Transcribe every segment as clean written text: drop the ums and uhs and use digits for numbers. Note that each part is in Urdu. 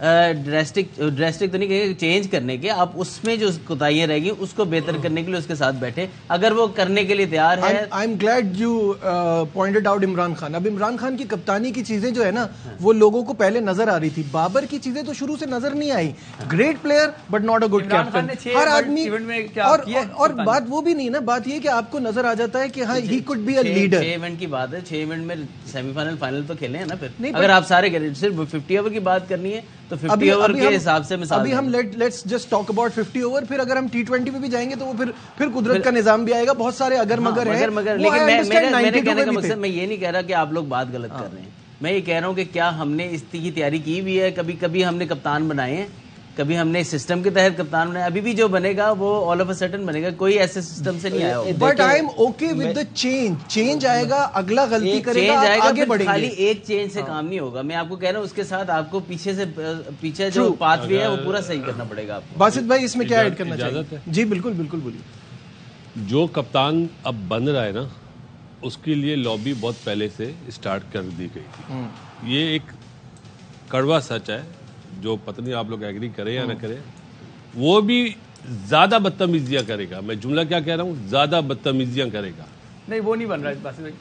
ڈریسٹک تو نہیں کہیں چینج کرنے کے, آپ اس میں جو کوتاہیاں رہ گئی اس کو بہتر کرنے کے لیے اس کے ساتھ بیٹھے, اگر وہ کرنے کے لیے تیار ہے. I am glad you pointed out Imran Khan. اب عمران خان کی کپتانی کی چیزیں جو ہے نا وہ لوگوں کو پہلے نظر آ رہی تھی, بابر کی چیزیں تو شروع سے نظر نہیں آئی. Great player but not a good captain. ہر آدمی, اور بات وہ بھی نہیں نا, بات یہ کہ آپ کو نظر آ جاتا ہے کہ ہاں ہی could be a leader. 6 event کی بات ہے, 6 ایونٹ میں سیمی فائنل فائنل تو کھیلے ہیں نا. پھر اگر آپ سارے صرف 50 اوور کی بات کرنی ہے تو 50 اوور کے حساب سے مثال ابھی ہم let's just talk about 50 over. پھر اگر ہم T20 میں بھی جائیں گے تو وہ پھر قدرت کا نظام بھی آئے گا, بہت سارے اگر مگر ہیں. لیکن میرے کہنے کا مقصد, میں یہ نہیں کہہ رہا کہ آپ لوگ بات غلط کر رہے ہیں, میں یہ کہہ رہا ہوں کہ کیا ہم نے اس کی تیاری کی بھی ہے. کبھی ہم نے کپتان بنائے ہیں, کبھی ہم نے سسٹم کے تحت کپتان بنایا. ابھی بھی جو بنے گا وہ آل آف اے سڈن بنے گا, کوئی ایسے سسٹم سے نہیں آیا ہوگا. But I am okay with the change آئے گا, اگلا غلطی کرے گا, آگے بڑھیں گے. خالی ایک چینج سے کام نہیں ہوگا. میں آپ کو کہہ رہا ہوں اس کے ساتھ آپ کو پیچھے جو پاتھ وے ہے وہ پورا صحیح کرنا پڑے گا آپ کو. باسط بھائی اس میں کیا ایڈ کرنا چاہیے؟ جی بالکل بالکل بولیے. جو کپتان اب بن رہا ہے نا اس کے لیے لابی بہت پہلے سے اسٹارٹ کر دی گئی تھی. یہ ایک کڑوا سچ ہے جو پتہ نہیں آپ لوگ ایگری کریں یا نہ کریں, وہ بھی زیادہ بدتمیزیاں کرے گا. میں جملہ کیا کہہ رہا ہوں, زیادہ بدتمیزیاں کرے گا. نہیں وہ نہیں بن رہا ہے باسط بھائی.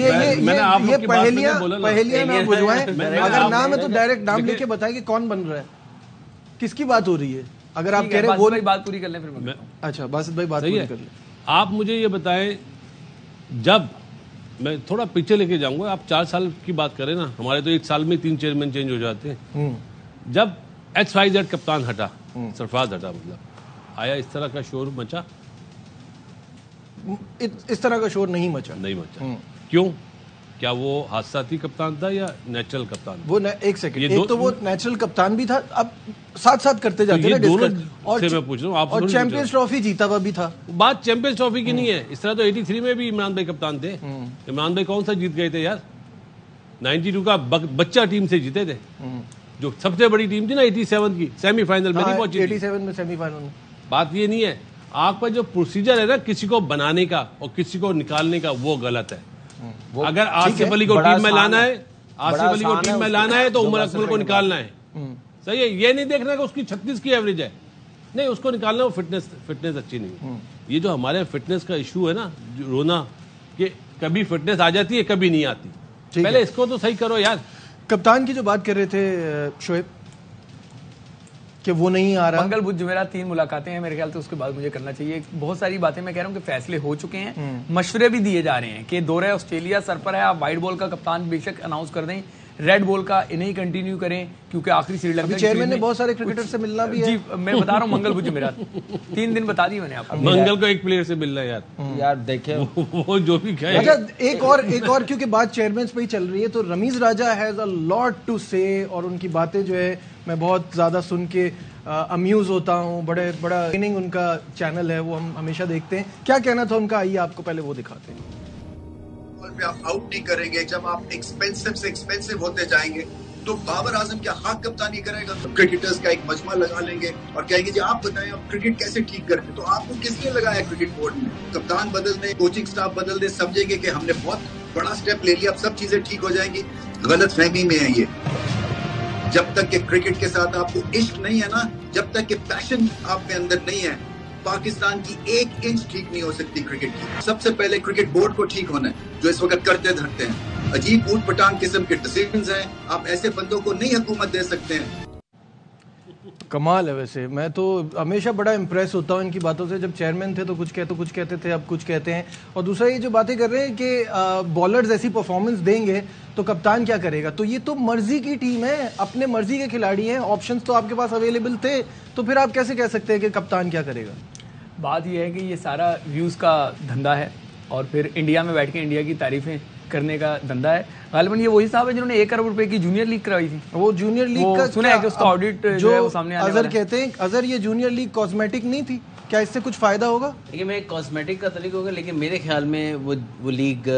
یہ پہلیاں نہ بجوائیں, اگر نام ہے تو ڈائریکٹ نام لے کے بتائیں کہ کون بن رہا ہے, کس کی بات ہو رہی ہے. اگر آپ کہہ رہے ہیں وہ بات پوری کر لیں پھر. اچھا باسط بھائی بات پوری کر لیں. آپ مجھے یہ بتائیں, جب میں تھوڑا پیچھے لے کے جاؤں گا, آپ 4 سال کی بات کریں نا, ہمارے تو 1 سال میں 3 چیئرمین چینج ہو جاتے ہیں. جب XYZ کپتان ہٹا, سرفراز ہٹا, مطلب آیا اس طرح کا شور مچا؟ اس طرح کا شور نہیں مچا. کیوں؟ کیا وہ حادثاتی کپتان تھا یا نیچرل کپتان؟ وہ ایک سیکنڈ, ایک تو وہ نیچرل کپتان بھی تھا, اب ساتھ ساتھ کرتے جاتے ہیں ڈسکس. میں پوچھ رہا ہوں, اور چیمپئنز ٹرافی جیتا ہوا بھی تھا. بات چیمپئنز ٹرافی کی نہیں ہے. اس طرح تو 83 میں بھی عمران بھائی کپتان تھے. عمران بھائی کون سا جیت گئے تھے یار؟ 92 کا بچہ ٹیم سے جیتے تھے, جو سب سے بڑی ٹیم تھی نا 87 کی, سیمی فائنل میں نہیں پہنچی. 87 میں سیمی فائنل میں. بات یہ نہیں ہے, آپ کا جو پروسیجر ہے نا کسی کو بنانے کا اور کسی کو نکالنے کا, وہ غلط ہے. اگر آصف علی کو ٹیم میں لانا ہے, آصف علی کو ٹیم میں لانا ہے تو عمر اکمل کو نکالنا ہے. صحیح ہے, یہ نہیں دیکھنا کہ اس کی 36 کی ایوریج ہے, نہیں اس کو نکالنا. وہ فٹنس اچھی نہیں. یہ جو ہمارے فٹنس کا ایشو ہے نا, رونا کہ کبھی فٹنس آ جاتی ہے کبھی نہیں آتی, پہلے اس کو تو صحیح کرو یار. کپتان کی جو بات کر رہے تھے شعیب کہ وہ نہیں آ رہا, منگل بدھ جمعرات 3 ملاقاتیں ہیں میرے خیال سے, اس کے بعد مجھے کرنا چاہیے. بہت ساری باتیں میں کہہ رہا ہوں کہ فیصلے ہو چکے ہیں, مشورے بھی دیے جا رہے ہیں کہ دورہ آسٹریلیا سر پر ہے, آپ وائٹ بال کا کپتان بے شک اناؤنس کر دیں, ریڈ بال کا انہیں کنٹینیو کریں کیونکہ آخری سری لنکا چیئرمین نے بہت سارے کرکٹر سے ملنا بھی ہے. جی میں بتا رہا ہوں منگل بدھ جمعرات 3 دن بتا دی میں نے آپ کو. منگل کو ایک پلیئر سے ملنا ہے یار دیکھیں وہ جو بھی کہے. اچھا ایک اور کیونکہ بات چیئرمینز پہ ہی چل رہی ہے, تو رمیز راجہ ہیز اے لاٹ ٹو سے, اور ان کی باتیں جو ہے میں بہت زیادہ سن کے امیوز ہوتا ہوں. بڑا ٹریننگ ان کا چینل ہے, وہ ہم ہمیشہ دیکھتے ہیں. کیا کہنا تھا ان کا, آئیے آپ کو پہلے وہ دکھاتے ہیں. آپ آؤٹ نہیں کریں گے, جب آپ ایکسپینسو سے ایکسپینسو ہوتے جائیں گے تو بابر اعظم کیا خاک کپتانی کرے گا؟ کرکٹرز کا ایک مجمع لگا لیں گے اور کہیں گے جی آپ بتائیں آپ کرکٹ کیسے ٹھیک کریں گے. تو آپ کو کس لیے لگایا کرکٹ بورڈ میں؟ کپتان بدل دیں, کوچنگ سٹاف بدل دیں, سمجھیں گے کہ ہم نے بہت بڑا سٹیپ لے لیا, اب سب چیزیں ٹھیک ہو جائیں گی. غلط فہمی میں ہے یہ. جب تک کہ کرکٹ کے ساتھ آپ کو عشق نہیں ہے نا, جب تک کہ پیشن آپ کے اندر نہیں ہے, پاکستان کی 1 انچ ٹھیک نہیں ہو سکتی کرکٹ کی. سب سے پہلے کرکٹ بورڈ کو ٹھیک ہونا ہے جو اس وقت کرتے دھرتے ہیں. عجیب اوٹ پٹانگ قسم کے ڈیسیژنز ہیں, آپ ایسے بندوں کو نہیں حکومت دے سکتے ہیں. کمال ہے. ویسے میں تو ہمیشہ بڑا امپریس ہوتا ہوں ان کی باتوں سے. جب چیئرمین تھے تو کچھ کہتے تھے, اب کچھ کہتے ہیں. اور دوسرا یہ جو باتیں کر رہے ہیں کہ بالرز ایسی پرفارمنس دیں گے تو کپتان کیا کرے گا, تو یہ تو مرضی کی ٹیم ہے, اپنے مرضی کے کھلاڑی ہیں, آپشنز تو آپ کے پاس اویلیبل تھے, تو پھر آپ کیسے کہہ سکتے ہیں کہ کپتان کیا کرے گا؟ بات یہ ہے کہ یہ سارا ویوز کا دھندا ہے, اور پھر انڈیا میں بیٹھ کے انڈیا کی تعریفیں کرنے کا دھندا ہے. غالباً یہ وہی صاحب ہے جنہوں نے 1 کروڑ روپے کی جونیئر لیگ کروائی تھی. وہ جونیئر لیگ کا سنا ہے کہ اس کا آڈٹ جو ہے وہ سامنے آنے والا ہے. اظہر کہتے ہیں, اظہر یہ جونیئر لیگ کاسمیٹک نہیں تھی, کیا اس سے کچھ فائدہ ہوگا؟ دیکھیں میں کاسمیٹک کا طریقہ ہوگا, لیکن میرے خیال میں وہ لیگ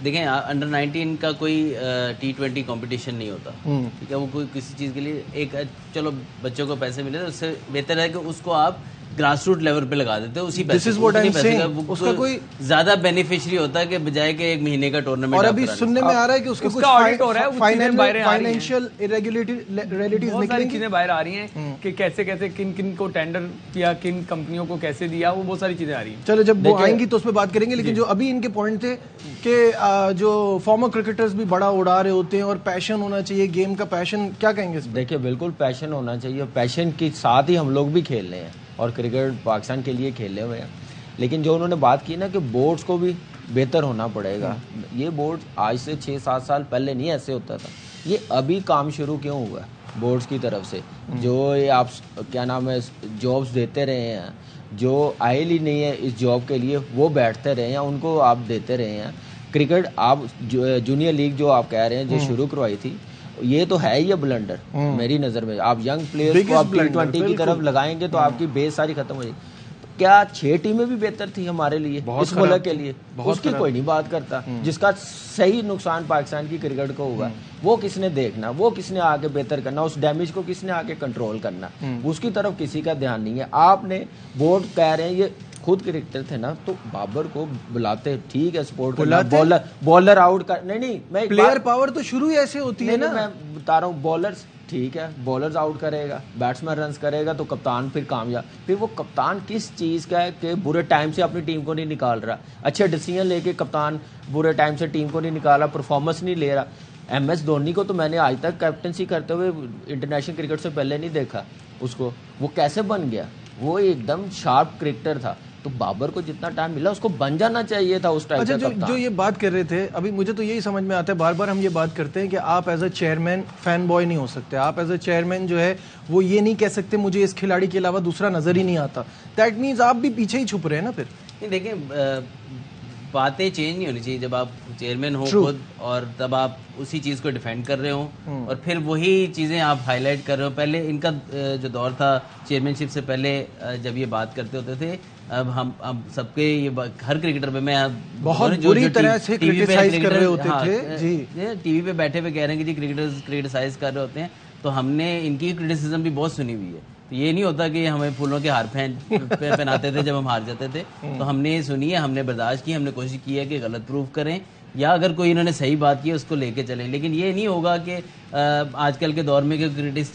دیکھیں انڈر 19 کا کوئی T20 کمپٹیشن نہیں ہوتا, ٹھیک ہے. وہ کوئی کسی چیز کے لیے ایک چلو بچوں کو پیسے ملے تو اس سے بہتر ہے کہ اس کو آپ گراس روٹ لیول پہ لگا دیتے اسی پیسے اس کا کوئی زیادہ بینیفیشری ہوتا ہے کہ بجائے کہ ایک مہینے کا ٹورنامنٹ. اور ابھی سننے میں آ رہا ہے کہ اس کو کچھ فائنینشیل ریلیٹیز بہت ساری چیزیں باہر آ رہی ہیں کہ کیسے کیسے کن کن کو ٹینڈر کیا, کن کمپنیوں کو کیسے دیا, وہ بہت ساری چیزیں آ رہی ہیں. چلو جب وہ آئیں گی تو اس پہ بات کریں گے, لیکن جو ابھی ان کے پوائنٹ تھے کہ جو فارمر کرکٹرز بھی بڑا اڑا رہے ہوتے ہیں اور پیشن ہونا چاہیے, گیم کا پیشن, کیا کہیں گے؟ دیکھیے بالکل پیشن ہونا چاہیے, پیشن کے ساتھ ہی ہم لوگ بھی کھیل رہے ہیں اور کرکٹ پاکستان کے لیے کھیلے ہوئے ہیں. لیکن جو انہوں نے بات کی نا کہ بورڈز کو بھی بہتر ہونا پڑے گا, یہ بورڈ آج سے 6-7 سال پہلے نہیں ایسے ہوتا تھا. یہ ابھی کام شروع کیوں ہوا ہے بورڈز کی طرف سے؟ جو یہ آپ کیا نام ہے جابس دیتے رہے ہیں, جو آئل ہی نہیں ہے اس جاب کے لیے وہ بیٹھتے رہے ہیں, ان کو آپ دیتے رہے ہیں. کرکٹ آپ جونیئر لیگ جو آپ کہہ رہے ہیں جو شروع کروائی تھی, یہ تو ہے ہی بلنڈر میری نظر میں. آپ ینگ پلیئرز کو آپ T20 کی طرف لگائیں گے تو آپ کی بیس ساری ختم ہو جائے گی. کیا 6 ٹیمیں بھی بہتر تھی ہمارے لیے اس ملک کے لیے؟ اس کی کوئی نہیں بات کرتا. جس کا صحیح نقصان پاکستان کی کرکٹ کو ہوگا وہ کس نے دیکھنا, وہ کس نے آگے بہتر کرنا, اس ڈیمیج کو کس نے آگے کنٹرول کرنا, اس کی طرف کسی کا دھیان نہیں ہے. آپ نے بورڈ کہہ رہے ہیں یہ خود کرکٹر تھے نا, تو بابر کو بلاتے, ٹھیک ہے سپورٹ کرنا, بالر آؤٹ کر, نہیں میں پلیئر پاور تو شروع ہی ایسے ہوتی ہے نا. میں بتا رہا ہوں بالرز ٹھیک ہے, بالرز آؤٹ کرے گا, بیٹسمین رنز کرے گا تو کپتان پھر کامیاب. پھر وہ کپتان کس چیز کا ہے کہ برے ٹائم سے اپنی ٹیم کو نہیں نکال رہا, اچھے ڈیسیژن لے کے کپتان برے ٹائم سے ٹیم کو نہیں نکال رہا, پرفارمنس نہیں لے رہا. ایم ایس دھونی کو تو میں نے آج تک کیپٹنسی کرتے ہوئے انٹرنیشنل کرکٹ سے پہلے نہیں دیکھا اس کو. وہ کیسے بن گیا؟ وہ ایک دم شارپ کرکٹر تھا. تو بابر کو جتنا ٹائم ملا اس کو بن جانا چاہیے تھا اس ٹائم. اچھا جو یہ بات کر رہے تھے ابھی, مجھے تو یہی سمجھ میں آتا ہے, بار بار ہم یہ بات کرتے ہیں کہ آپ as a chairman fan boy نہیں ہو سکتے, آپ ایز اے چیئرمین جو ہے وہ یہ نہیں کہہ سکتے مجھے اس کھلاڑی کے علاوہ دوسرا نظر ہی نہیں آتا. دیٹ مینز آپ بھی پیچھے ہی چھپ رہے ہیں نا. پھر نہیں دیکھیں, باتیں چینج نہیں ہونی چاہیے جب آپ چیئرمین ہو خود, اور تب آپ اسی چیز کو ڈیفینڈ کر رہے ہوں اور پھر وہی چیزیں آپ ہائی لائٹ کر رہے ہو. پہلے ان کا جو دور تھا چیئرمین شپ سے پہلے جب یہ بات کرتے ہوتے تھے, اب ہم سب کے یہ ہر کرکٹر پہ میں بہت بری طرح سے کرٹیسائز کر رہے ہوتے تھے جی, ٹی وی پہ بیٹھے ہوئے کہہ رہے ہیں کہ جی کرکٹرز کرٹیسائز کر رہے ہوتے ہیں, تو ہم نے ان کی کرٹیسزم بھی بہت سنی ہوئی ہے. تو یہ نہیں ہوتا کہ ہمیں پھولوں کے ہار پہناتے تھے جب ہم ہار جاتے تھے, تو ہم نے سنی ہے, ہم نے برداشت کی, ہم نے کوشش کی ہے کہ غلط پروف کریں, یا اگر کوئی انہوں نے صحیح بات کی ہے اس کو لے کے چلیں. لیکن یہ نہیں ہوگا کہ آج کل کے دور میں کہ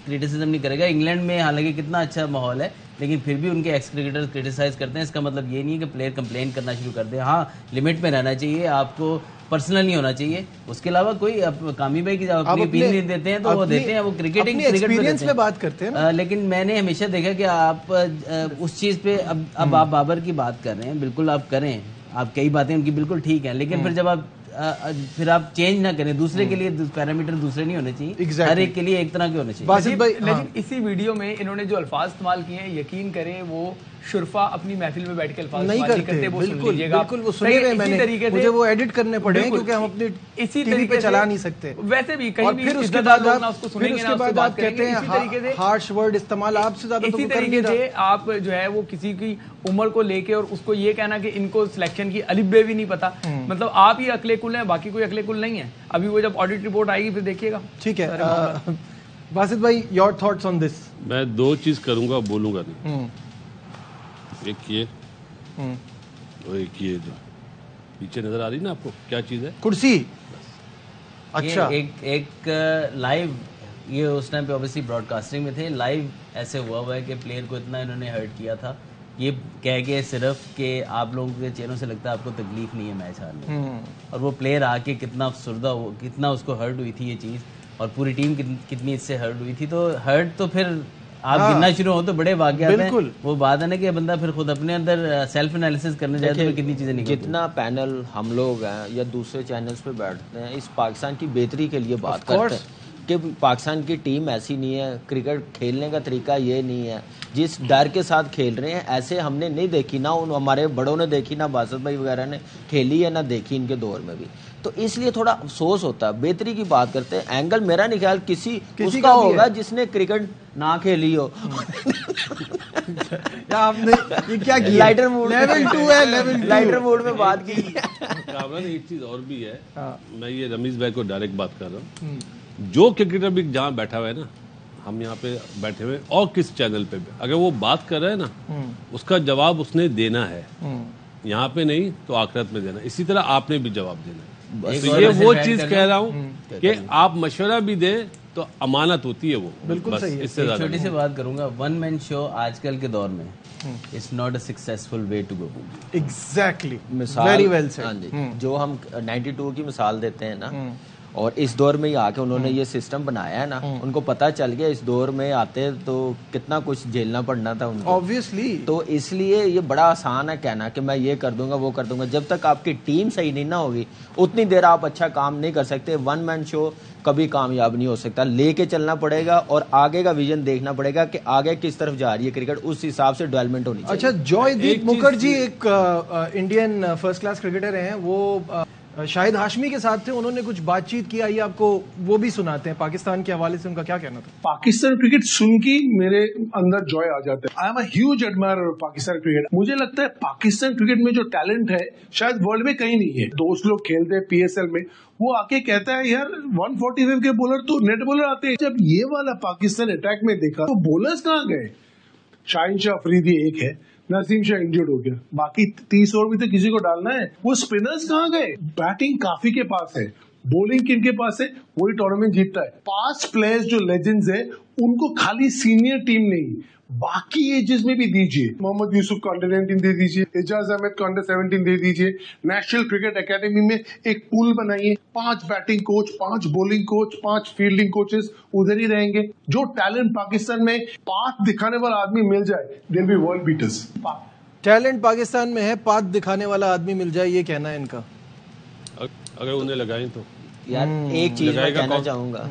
کرٹیسزم نہیں کرے گا. انگلینڈ میں حالانکہ کتنا اچھا ماحول ہے, لیکن پھر بھی ان کے ایکس کرکٹر کرٹیسائز کرتے ہیں. اس کا مطلب یہ نہیں ہے کہ پلیئر کمپلین کرنا شروع کر دیں. ہاں لمٹ میں رہنا چاہیے, آپ کو پرسنل نہیں ہونا چاہیے. اس کے علاوہ کوئی کامی بھائی کی اپنی اپینین دیتے ہیں تو وہ دیتے ہیں, وہ کرکٹنگ ایکسپیرینس پہ بات کرتے ہیں. لیکن میں نے ہمیشہ دیکھا کہ آپ اس چیز پہ اب آپ بابر کی بات کر رہے ہیں, بالکل آپ کریں, آپ کئی باتیں ان کی بالکل ٹھیک ہیں, لیکن پھر جب پھر آپ چینج نہ کریں, دوسرے کے لیے پیرامیٹر دوسرے نہیں ہونے چاہیے, ہر ایک کے لیے ایک طرح کے ہونے چاہیے. لیکن اسی ویڈیو میں انہوں نے جو الفاظ استعمال کیے ہیں, یقین کریں وہ شرفا اپنی محفل میں بیٹھ کے الفاظ نہیں کرتے. بالکل وہ سنے ہوئے, میں نے مجھے وہ ایڈٹ کرنے پڑے ہیں کیونکہ ہم اپنے اسی ٹی وی پہ چلا نہیں سکتے. ویسے بھی کہیں بھی پھر اس کے بعد آپ کہتے ہیں ہارش ورڈ استعمال, آپ سے زیادہ تو اسی طریقے سے آپ جو ہے وہ کسی کی عمر کو لے کے اور اس کو یہ کہنا کہ ان کو سلیکشن کی الف بے بھی نہیں پتا, مطلب آپ ہی عقل کل ہیں, باقی کوئی عقل کل نہیں ہے. ابھی وہ جب آڈٹ رپورٹ آئے گی پھر دیکھیے گا. ٹھیک ہے باسط بھائی, یور تھاٹس آن دس. میں 2 چیز کروں گا, بولوں گا نہیں. ایک یہ اور ایک یہ جو پیچھے نظر آ رہی نا آپ کو, کیا چیز ہے؟ کرسی. اچھا ایک لائیو, یہ اس ٹائم پہ اوبیسلی براڈ کاسٹنگ میں تھے, لائیو ایسے ہوا ہے کہ پلیئر کو اتنا انہوں نے ہرٹ کیا تھا, یہ کہہ کے صرف کہ آپ لوگوں کے چہروں سے لگتا ہے آپ کو تکلیف نہیں ہے میچ ہارنے, اور وہ پلیئر آ کے کتنا افسردہ ہو, کتنا اس کو ہرٹ ہوئی تھی یہ چیز, اور پوری ٹیم کتنی اس سے ہرٹ ہوئی تھی. تو ہرٹ تو پھر آپ گننا شروع ہو تو بڑے واقعات ہیں. وہ بات ہے نا کہ بندہ پھر خود اپنے اندر سیلف انالیسس کرنے جائے تو کتنی چیزیں نکلتی ہیں. جتنا پینل ہم لوگ ہیں یا دوسرے چینلز پہ بیٹھتے ہیں, اس پاکستان کی بہتری کے لیے بات کرتے ہیں کہ پاکستان کی ٹیم ایسی نہیں ہے, کرکٹ کھیلنے کا طریقہ یہ نہیں ہے, جس ڈر کے ساتھ کھیل رہے ہیں ایسے ہم نے نہیں دیکھی, نہ ہمارے بڑوں نے دیکھی, نہ باسط بھائی وغیرہ نے کھیلی ہے, نہ دیکھی ان کے دور میں بھی. تو اس لیے تھوڑا افسوس ہوتا ہے. بہتری کی بات کرتے ہیں, اینگل میرا نہیں خیال کسی اس کا ہوگا جس نے کرکٹ نہ کھیلی ہو. آپ نے یہ کیا کیا, لائٹر موڈ لیول 2 ہے, لیول لائٹر موڈ میں بات کی. کامران ایک چیز اور بھی ہے, میں یہ رمیز بھائی کو ڈائریکٹ بات کر رہا ہوں, جو کرکٹر بھی جہاں بیٹھا ہوا ہے نا, ہم یہاں پہ بیٹھے ہوئے اور کس چینل پہ بھی اگر وہ بات کر رہے ہیں نا اس کا جواب اس نے دینا ہے, یہاں پہ نہیں تو آخرت میں دینا. اسی طرح آپ نے بھی جواب دینا ہے. تو یہ وہ چیز کہہ رہا ہوں کہ آپ مشورہ بھی دیں تو امانت ہوتی ہے وہ. بالکل صحیح ہے. اس سے چھوٹی سی بات کروں گا, ون مین شو آج کل کے دور میں it's not a successful way to go. Exactly, مثال ویری ویل سیڈ. جو ہم 92 کی مثال دیتے ہیں نا, اور اس دور میں ہی آ کے انہوں نے یہ سسٹم بنایا ہے نا, ان کو پتا چل گیا اس دور میں آتے تو کتنا کچھ جھیلنا پڑنا تھا ان کو. Obviously. تو اس لیے یہ بڑا آسان ہے کہنا کہ میں یہ کر دوں گا وہ کر دوں گا. جب تک آپ کی ٹیم صحیح نہیں نہ ہوگی اتنی دیر آپ اچھا کام نہیں کر سکتے. ون مین شو کبھی کامیاب نہیں ہو سکتا. لے کے چلنا پڑے گا اور آگے کا ویژن دیکھنا پڑے گا کہ آگے کس طرف جا رہی ہے کرکٹ, اس حساب سے ڈیولپمنٹ ہونی چاہیے. اچھا, جوائے دیپ مکھرجی ایک انڈین فرسٹ کلاس کرکٹر ہیں, وہ شاہد ہاشمی کے ساتھ تھے, انہوں نے کچھ بات چیت کی, آئیے آپ کو وہ بھی سناتے ہیں. پاکستان کے حوالے سے ان کا کیا کہنا تھا؟ پاکستان کرکٹ سن کے میرے اندر جوائے آ جاتا ہے. I am a huge admirer of Pakistan cricket. مجھے لگتا ہے پاکستان کرکٹ میں جو ٹیلنٹ ہے شاید ورلڈ میں کہیں نہیں ہے. دوست لوگ کھیلتے ہیں پی ایس ایل میں, وہ آ کے کہتا ہے یار 145 کے بولر تو نیٹ بولر آتے ہیں. جب یہ والا پاکستان اٹیک میں دیکھا تو بولرز کہاں گئے؟ شاہین شاہ افریدی ایک ہے, نسیم شاہ انجرڈ ہو گیا, باقی 30 اوور بھی تو کسی کو ڈالنا ہے. وہ اسپنرز کہاں گئے؟ بیٹنگ کافی کے پاس ہے, بولنگ کن کے پاس ہے, وہی ٹورنامنٹ جیتتا ہے. 5 پلیئرز جو لیجنڈز ہیں ان کو خالی سینئر ٹیم نہیں باقی ایجز میں بھی دیجیے. محمد یوسف کو انڈر 19 دے دیجیے, اعجاز احمد کو انڈر 17 دے دیجیے. نیشنل کرکٹ اکیڈمی میں ایک پول بنائیے, 5 batting coach, 5 bowling coach, 5 fielding coaches ادھر ہی رہیں گے. جو ٹیلنٹ پاکستان میں پاتھ دکھانے والا آدمی مل جائے they will be world batters. Talent Pakistan میں ہے, پاتھ دکھانے والا آدمی مل جائے, یہ کہنا ہے ان کا. اگر انہیں لگائیں تو یار ایک چیز میں کہنا چاہوں گا,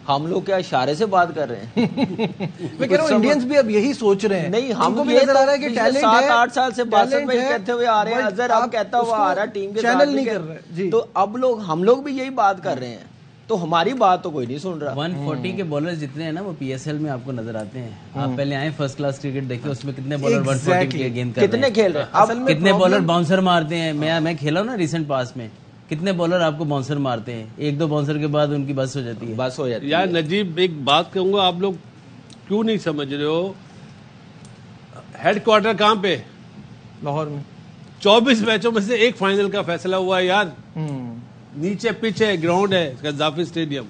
ہم لوگ کیا اشارے سے بات کر رہے ہیں؟ میں کہہ رہا ہوں انڈینز بھی اب یہی سوچ رہے ہیں. نہیں, ہم کو بھی نظر آ رہا ہے کہ ٹیلنٹ ہے. 7-8 سال سے باسط بھائی کہتے ہوئے آ رہے ہیں, اظہر اب کہتا ہوا آ رہا ٹیم کے چینل نہیں کر رہے. تو اب ہم لوگ بھی یہی بات کر رہے ہیں, تو ہماری بات تو کوئی نہیں سن رہا. 140 کے بولر جتنے ہیں نا وہ پی ایس ایل میں آپ کو نظر آتے ہیں. آپ پہلے آئیں فرسٹ کلاس کرکٹ دیکھیں, اس میں کتنے بولر 140 کے گیند کر رہے ہیں, کتنے کھیل رہے ہیں, کتنے بولر باؤنسر مارتے ہیں. میں کھیلا ہوں نا ریسنٹ پاس میں, کتنے بولر آپ کو باؤنسر مارتے ہیں, 1-2 باؤنسر کے بعد ان کی بس ہو جاتی ہے. یار نجیب ایک بات کہوں گا, آپ لوگ کیوں نہیں سمجھ رہے ہو, ہیڈ کوارٹر کہاں پہ؟ لاہور میں. 24 میچوں میں سے ایک فائنل کا فیصلہ ہوا ہے یار. نیچے پچ ہے, گراؤنڈ ہے قذافی اسٹیڈیم,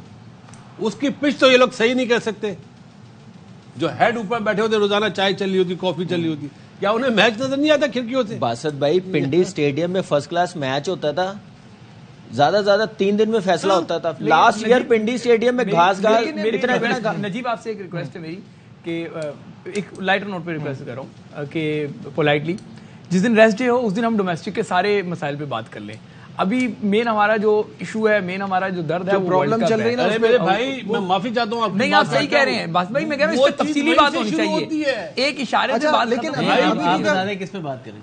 اس کی پچ تو یہ لوگ صحیح نہیں کر سکتے. جو ہیڈ اوپر بیٹھے ہوتے روزانہ چائے چل رہی ہوتی, کافی چل رہی ہوتی, کیا انہیں میچ نظر نہیں آتا کھڑکیوں سے؟ باسط بھائی پنڈی اسٹیڈیم میں فرسٹ کلاس میچ ہوتا تھا, زیادہ 3 دن میں فیصلہ ہوتا تھا. لاسٹ ایئر پنڈی اسٹیڈیم میں گھاس نجیب آپ سے ایک ریکویسٹ ہے میری کہ ایک لائٹر نوٹ پہ ریکویسٹ کر رہا ہوں کہ پولائٹلی جس دن ریسٹ ڈے ہو اس دن ہم ڈومیسٹک کے سارے مسائل پہ بات کر لیں. ابھی مین ہمارا جو ایشو ہے, مین ہمارا جو درد ہے, پرابلم چل رہی ہے نا. میرے بھائی میں معافی چاہتا ہوں, نہیں آپ صحیح کہہ رہے ہیں بس بھائی, میں کہہ رہا ہوں اس پہ تفصیلی بات ہونی چاہیے, ایک اشارے سے بات. لیکن کس پہ بات کریں,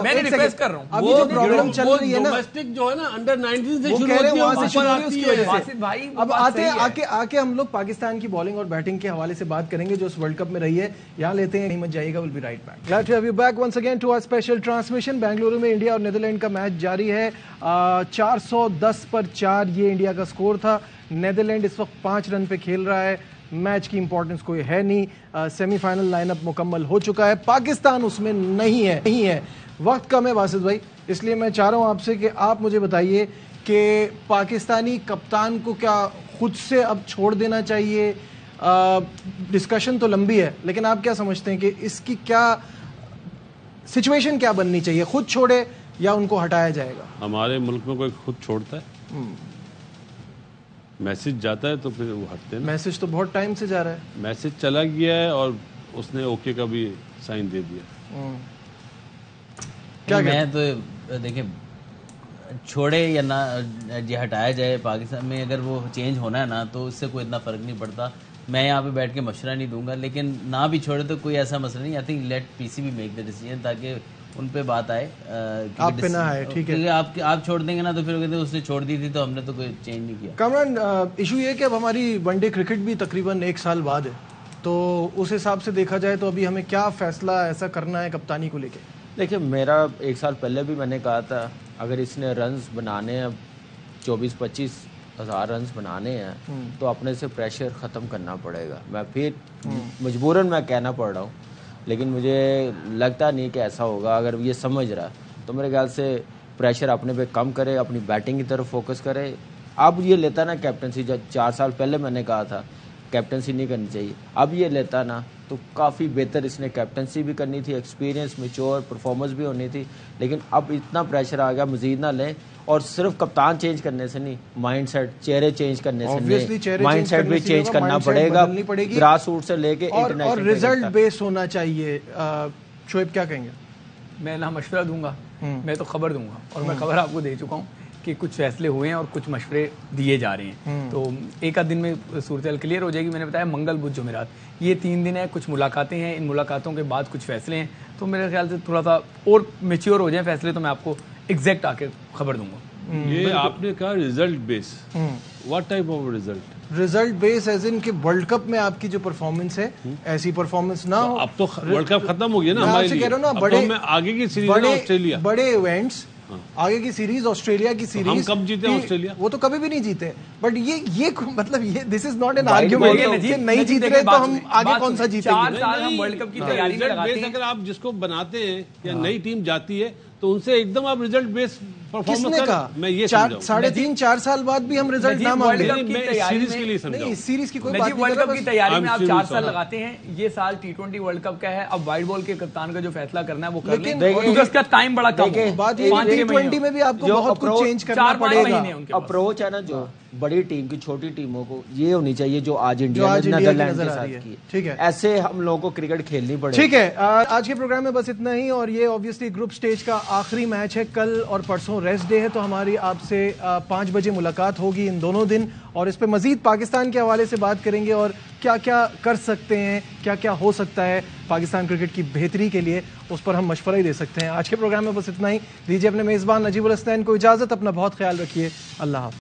میں نے ریکویسٹ کر رہا ہوں. ابھی جو پرابلم چل رہی ہے نا ڈومیسٹک جو ہے نا انڈر 19 سے وہ شروع کہہ رہے ہیں وہاں سے ہوتی شروع ہے, ہوئی اس کی وجہ سے. بھائی اب آ کے ہم لوگ پاکستان کی بالنگ اور بیٹنگ کے حوالے سے بات کریں گے جو اس ورلڈ کپ میں رہی ہے. یہاں لیتے ہیں, نہیں مت جائیے گا, will be right back. Let's have you back once again to our special transmission. Bengaluru میں انڈیا اور نیدرلینڈ کا میچ جاری ہے. 410 پر 4 یہ انڈیا کا سکور تھا. نیدرلینڈ اس وقت 5 رن پہ کھیل رہا ہے, میچ کی امپورٹنس کوئی ہے نہیں. سیمی فائنل لائن اپ مکمل ہو چکا ہے, پاکستان اس میں نہیں ہے. وقت کم ہے باسط بھائی, اس لیے میں چاہ رہا ہوں آپ سے کہ آپ مجھے بتائیے کہ پاکستانی کپتان کو کیا خود سے اب چھوڑ دینا چاہیے. ڈسکشن تو لمبی ہے, لیکن آپ کیا سمجھتے ہیں کہ اس کی کیا سچویشن کیا بننی چاہیے, خود چھوڑے یا ان کو ہٹایا جائے گا؟ ہمارے ملک میں کوئی خود چھوڑتا ہے؟ میسج جاتا ہے تو پھر وہ ہٹتے ہیں. میسج تو بہت ٹائم سے جا رہا ہے. میسج چلا گیا ہے اور اس نے اوکے کا بھی سائن دے دیا. میں تو دیکھیں چھوڑے یا نہ یہ ہٹایا جائے, پاکستان میں اگر وہ چینج ہونا ہے نا تو اس سے کوئی اتنا فرق نہیں پڑتا. میں یہاں پہ بیٹھ کے مشورہ نہیں دوں گا, لیکن نہ بھی چھوڑے تو کوئی ایسا مسئلہ نہیں. I think let P C B make the decision تاکہ ان پہ بات آئے. آپ پہ نہ آئے, ٹھیک ہے. آپ چھوڑ دیں گے نا تو پھر کہتے ہیں اس نے چھوڑ دی تھی تو ہم نے تو کوئی چینج نہیں کیا. کامران, ایشو یہ کہ اب ہماری ون ڈے کرکٹ بھی تقریباً 1 سال بعد ہے, تو اس حساب سے دیکھا جائے تو ابھی ہمیں کیا فیصلہ ایسا کرنا ہے کپتانی کو لے کے؟ دیکھیں میرا 1 سال پہلے بھی میں نے کہا تھا اگر اس نے رنز بنانے ہیں 24-25 1000 رنز بنانے ہیں تو اپنے سے پریشر ختم کرنا پڑے گا. میں پھر مجبوراً میں کہنا پڑ رہا ہوں, لیکن مجھے لگتا نہیں کہ ایسا ہوگا. اگر یہ سمجھ رہا تو میرے خیال سے پریشر اپنے پہ کم کرے, اپنی بیٹنگ کی طرف فوکس کرے. اب یہ لیتا نا کیپٹنسی, جب 4 سال پہلے میں نے کہا تھا کیپٹنسی نہیں کرنی چاہیے, اب یہ لیتا نا تو کافی بہتر اس نے کیپٹنسی بھی کرنی تھی, ایکسپیرینس میچور پرفارمنس بھی ہونی تھی. لیکن اب اتنا پریشر آ گیا, مزید نہ لیں. اور صرف کپتان چینج کرنے سے نہیں, مائنڈ سیٹ, چہرے چینج کرنے سے نہیں, مائنڈ سیٹ بھی چینج کرنا پڑے گا, گراس روٹ سے لے کے انٹرنیشنل. اور ریزلٹ بیس ہونا چاہیے. شعیب کیا کہیں گے؟ میں نہ مشورہ دوں گا, میں تو خبر دوں گا, اور میں خبر آپ کو دے چکا ہوں کہ کچھ فیصلے ہوئے ہیں اور کچھ مشورے دیے جا رہے ہیں. تو ایک آدھ دن میں صورتحال کلیئر ہو جائے گی. میں نے بتایا منگل بدھ جمعرات یہ 3 دن ہیں, کچھ ملاقاتیں ہیں, ان ملاقاتوں کے بعد کچھ فیصلے ہیں. تو میرے خیال سے تھوڑا سا اور میچیور ہو جائیں فیصلے تو میں آپ کو ایگزیکٹ آ کے خبر دوں گا. یہ آپ نے کہا result base, what type of result? Result base is ان کہ ورلڈ کپ میں آپ کی جو پرفارمنس ہے ایسی پرفارمنس نہ ہو. اب تو ورلڈ کپ ختم ہو گیا نا ہمارے لیے, اب تو ہمیں آگے کی سیریز آسٹریلیا, بڑے ایونٹس, آگے کی سیریز آسٹریلیا کی سیریز. ہم کب جیتے آسٹریلیا؟ وہ تو کبھی بھی نہیں جیتے. بٹ یہ مطلب یہ دس از ناٹ این آرگیومنٹ کہ نہیں جیت رہے تو ہم آگے کون سا جیتیں گے. 4 سال ہم ورلڈ کپ کی تیاری میں لگاتے ہیں. اگر آپ جس کو بناتے ہیں یا نئی ٹیم جاتی ہے تو ان سے ایک دم آپ ریزلٹ بیس پرفارمنس کر. میں یہ 3.5-4 سال بعد بھی ہم ریزلٹ نہ مانگیں. سیریز کے لیے سمجھا, نہیں سیریز کی کوئی بات نہیں. ورلڈ کپ کی تیاری میں آپ 4 سال لگاتے ہیں. یہ سال T20 ورلڈ کپ کا ہے. اب وائٹ بال کے کپتان کا جو فیصلہ کرنا ہے وہ کر لیں, کیونکہ اس کا ٹائم بڑا کم ہے. بات یہ T20 میں بھی آپ کو بہت کچھ چینج کرنا پڑے گا. اپروچ ہے نا جو بڑی ٹیم کی چھوٹی ٹیموں کو یہ ہونی چاہیے جو آج انڈیا نے نیدرلینڈ کے ساتھ کی. ٹھیک ہے, ایسے ہم لوگوں کو کرکٹ کھیلنی پڑے. ٹھیک ہے, آج کے پروگرام میں بس اتنا ہی. اور یہ آبویسلی گروپ سٹیج کا آخری میچ ہے. کل اور پرسوں ریسٹ ڈے ہے, تو ہماری آپ سے 5 بجے ملاقات ہوگی ان دونوں دن, اور اس پہ مزید پاکستان کے حوالے سے بات کریں گے اور کیا کیا کر سکتے ہیں, کیا کیا ہو سکتا ہے پاکستان کرکٹ کی بہتری کے لیے, اس پر ہم مشورہ ہی دے سکتے ہیں. آج کے پروگرام میں بس اتنا ہی. دیجیے اپنے میزبان نجیب الحسنین کو اجازت. اپنا بہت خیال رکھیے. اللہ حافظ.